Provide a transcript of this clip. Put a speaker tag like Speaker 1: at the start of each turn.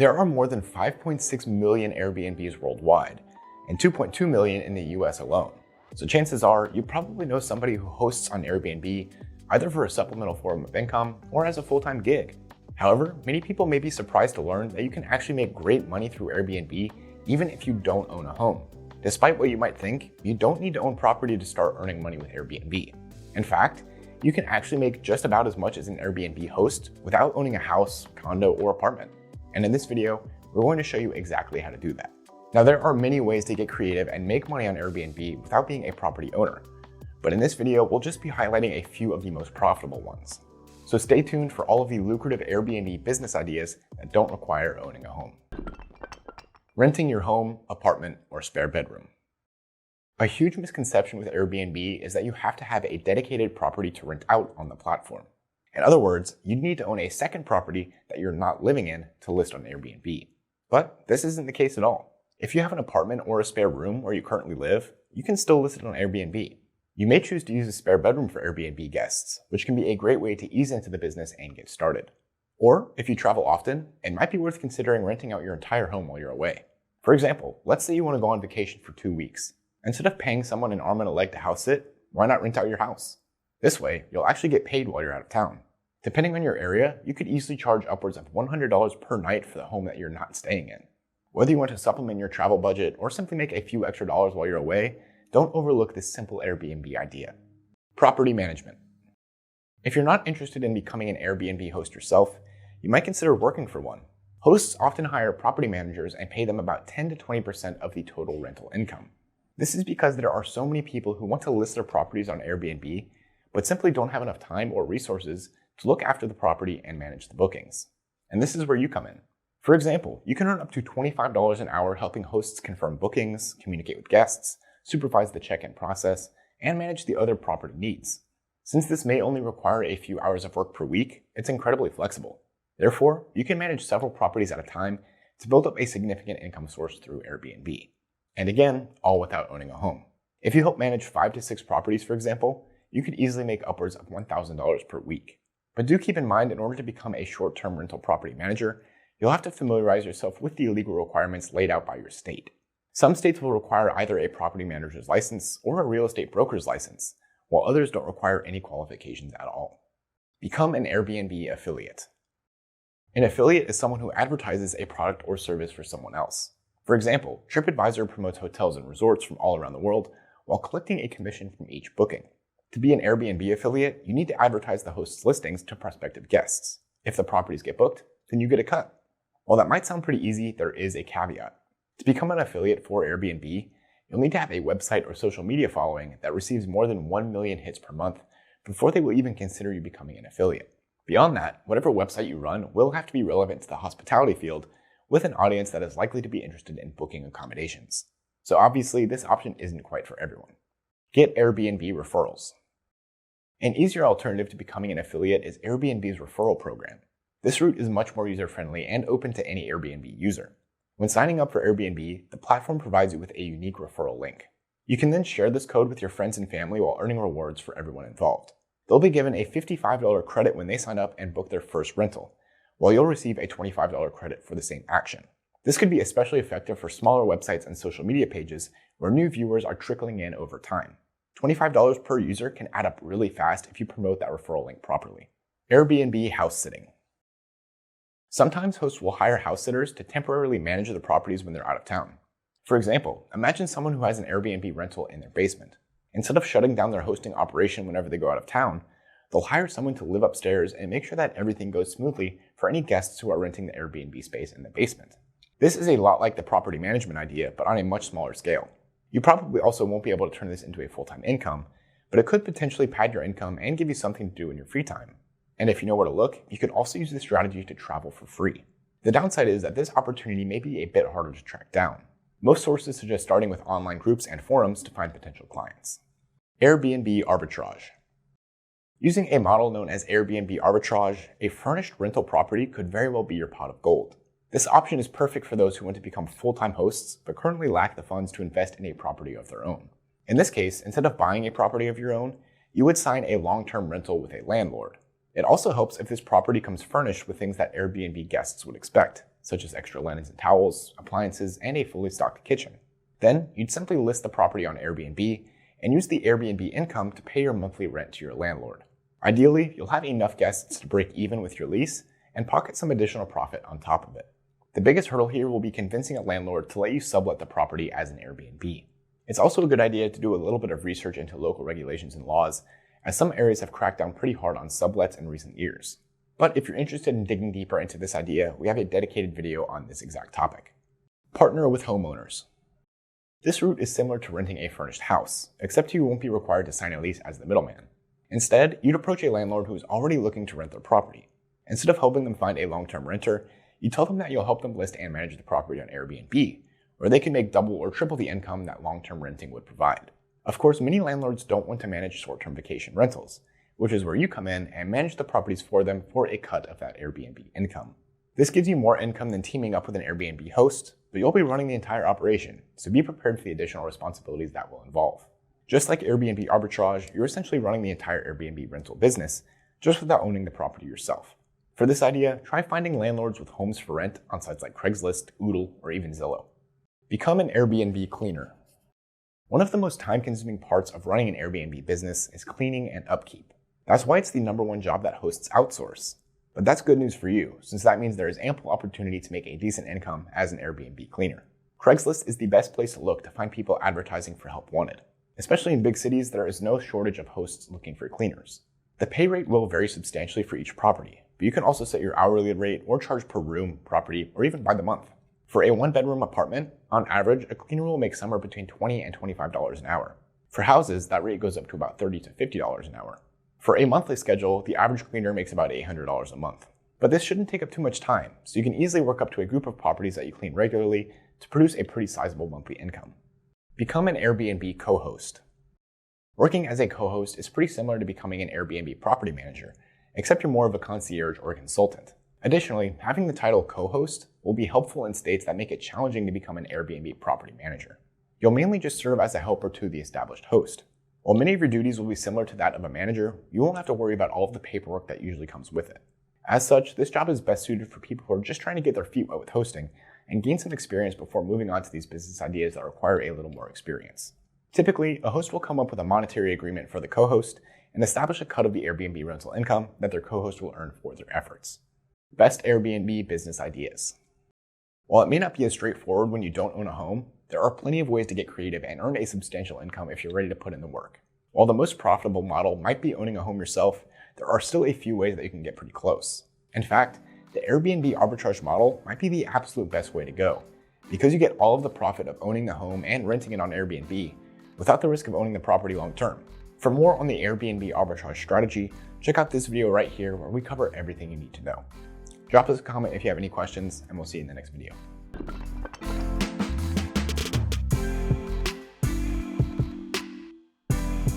Speaker 1: There are more than 5.6 million Airbnbs worldwide, and 2.2 million in the US alone. So chances are you probably know somebody who hosts on Airbnb, either for a supplemental form of income or as a full-time gig. However, many people may be surprised to learn that you can actually make great money through Airbnb even if you don't own a home. Despite what you might think, you don't need to own property to start earning money with Airbnb. In fact, you can actually make just about as much as an Airbnb host without owning a house, condo, or apartment. And in this video, we're going to show you exactly how to do that. Now, there are many ways to get creative and make money on Airbnb without being a property owner. But in this video, we'll just be highlighting a few of the most profitable ones. So stay tuned for all of the lucrative Airbnb business ideas that don't require owning a home. Renting your home, apartment, or spare bedroom. A huge misconception with Airbnb is that you have to have a dedicated property to rent out on the platform. In other words, you'd need to own a second property that you're not living in to list on Airbnb. But this isn't the case at all. If you have an apartment or a spare room where you currently live, you can still list it on Airbnb. You may choose to use a spare bedroom for Airbnb guests, which can be a great way to ease into the business and get started. Or, if you travel often, it might be worth considering renting out your entire home while you're away. For example, let's say you want to go on vacation for 2 weeks. Instead of paying someone an arm and a leg to house sit, why not rent out your house? This way, you'll actually get paid while you're out of town. Depending on your area, you could easily charge upwards of $100 per night for the home that you're not staying in. Whether you want to supplement your travel budget or simply make a few extra dollars while you're away, don't overlook this simple Airbnb idea. Property management. If you're not interested in becoming an Airbnb host yourself, you might consider working for one. Hosts often hire property managers and pay them about 10 to 20% of the total rental income. This is because there are so many people who want to list their properties on Airbnb, but simply don't have enough time or resources to look after the property and manage the bookings. And this is where you come in. For example, you can earn up to $25 an hour helping hosts confirm bookings, communicate with guests, supervise the check-in process, and manage the other property needs. Since this may only require a few hours of work per week, it's incredibly flexible. Therefore, you can manage several properties at a time to build up a significant income source through Airbnb. And again, all without owning a home. If you help manage 5 to 6 properties, for example, you could easily make upwards of $1,000 per week. But do keep in mind, in order to become a short-term rental property manager, you'll have to familiarize yourself with the legal requirements laid out by your state. Some states will require either a property manager's license or a real estate broker's license, while others don't require any qualifications at all. Become an Airbnb affiliate. An affiliate is someone who advertises a product or service for someone else. For example, TripAdvisor promotes hotels and resorts from all around the world while collecting a commission from each booking. To be an Airbnb affiliate, you need to advertise the host's listings to prospective guests. If the properties get booked, then you get a cut. While that might sound pretty easy, there is a caveat. To become an affiliate for Airbnb, you'll need to have a website or social media following that receives more than 1 million hits per month before they will even consider you becoming an affiliate. Beyond that, whatever website you run will have to be relevant to the hospitality field with an audience that is likely to be interested in booking accommodations. So obviously, this option isn't quite for everyone. Get Airbnb Referrals. An easier alternative to becoming an affiliate is Airbnb's referral program. This route is much more user-friendly and open to any Airbnb user. When signing up for Airbnb, the platform provides you with a unique referral link. You can then share this code with your friends and family while earning rewards for everyone involved. They'll be given a $55 credit when they sign up and book their first rental, while you'll receive a $25 credit for the same action. This could be especially effective for smaller websites and social media pages where new viewers are trickling in over time. $25 per user can add up really fast if you promote that referral link properly. Airbnb house sitting. Sometimes hosts will hire house sitters to temporarily manage the properties when they're out of town. For example, imagine someone who has an Airbnb rental in their basement. Instead of shutting down their hosting operation whenever they go out of town, they'll hire someone to live upstairs and make sure that everything goes smoothly for any guests who are renting the Airbnb space in the basement. This is a lot like the property management idea, but on a much smaller scale. You probably also won't be able to turn this into a full-time income, but it could potentially pad your income and give you something to do in your free time. And if you know where to look, you could also use this strategy to travel for free. The downside is that this opportunity may be a bit harder to track down. Most sources suggest starting with online groups and forums to find potential clients. Airbnb Arbitrage. Using a model known as Airbnb Arbitrage, a furnished rental property could very well be your pot of gold. This option is perfect for those who want to become full-time hosts but currently lack the funds to invest in a property of their own. In this case, instead of buying a property of your own, you would sign a long-term rental with a landlord. It also helps if this property comes furnished with things that Airbnb guests would expect, such as extra linens and towels, appliances, and a fully stocked kitchen. Then, you'd simply list the property on Airbnb and use the Airbnb income to pay your monthly rent to your landlord. Ideally, you'll have enough guests to break even with your lease and pocket some additional profit on top of it. The biggest hurdle here will be convincing a landlord to let you sublet the property as an Airbnb. It's also a good idea to do a little bit of research into local regulations and laws, as some areas have cracked down pretty hard on sublets in recent years. But if you're interested in digging deeper into this idea, we have a dedicated video on this exact topic. Partner with homeowners. This route is similar to renting a furnished house, except you won't be required to sign a lease as the middleman. Instead, you'd approach a landlord who is already looking to rent their property. Instead of helping them find a long-term renter, you tell them that you'll help them list and manage the property on Airbnb, where they can make double or triple the income that long-term renting would provide. Of course, many landlords don't want to manage short-term vacation rentals, which is where you come in and manage the properties for them for a cut of that Airbnb income. This gives you more income than teaming up with an Airbnb host, but you'll be running the entire operation, so be prepared for the additional responsibilities that will involve. Just like Airbnb Arbitrage, you're essentially running the entire Airbnb rental business, just without owning the property yourself. For this idea, try finding landlords with homes for rent on sites like Craigslist, Oodle, or even Zillow. Become an Airbnb cleaner. One of the most time-consuming parts of running an Airbnb business is cleaning and upkeep. That's why it's the #1 job that hosts outsource. But that's good news for you, since that means there is ample opportunity to make a decent income as an Airbnb cleaner. Craigslist is the best place to look to find people advertising for help wanted. Especially in big cities, there is no shortage of hosts looking for cleaners. The pay rate will vary substantially for each property, but you can also set your hourly rate or charge per room, property, or even by the month. For a 1-bedroom apartment, on average, a cleaner will make somewhere between $20 and $25 an hour. For houses, that rate goes up to about $30 to $50 an hour. For a monthly schedule, the average cleaner makes about $800 a month. But this shouldn't take up too much time, so you can easily work up to a group of properties that you clean regularly to produce a pretty sizable monthly income. Become an Airbnb co-host. Working as a co-host is pretty similar to becoming an Airbnb property manager, except you're more of a concierge or a consultant. Additionally, having the title co-host will be helpful in states that make it challenging to become an Airbnb property manager. You'll mainly just serve as a helper to the established host. While many of your duties will be similar to that of a manager, you won't have to worry about all of the paperwork that usually comes with it. As such, this job is best suited for people who are just trying to get their feet wet with hosting and gain some experience before moving on to these business ideas that require a little more experience. Typically, a host will come up with a monetary agreement for the co-host and establish a cut of the Airbnb rental income that their co-host will earn for their efforts. Best Airbnb business ideas. While it may not be as straightforward when you don't own a home, there are plenty of ways to get creative and earn a substantial income if you're ready to put in the work. While the most profitable model might be owning a home yourself, there are still a few ways that you can get pretty close. In fact, the Airbnb arbitrage model might be the absolute best way to go, because you get all of the profit of owning the home and renting it on Airbnb without the risk of owning the property long term. For more on the Airbnb arbitrage strategy, check out this video right here where we cover everything you need to know. Drop us a comment if you have any questions, and we'll see you in the next video.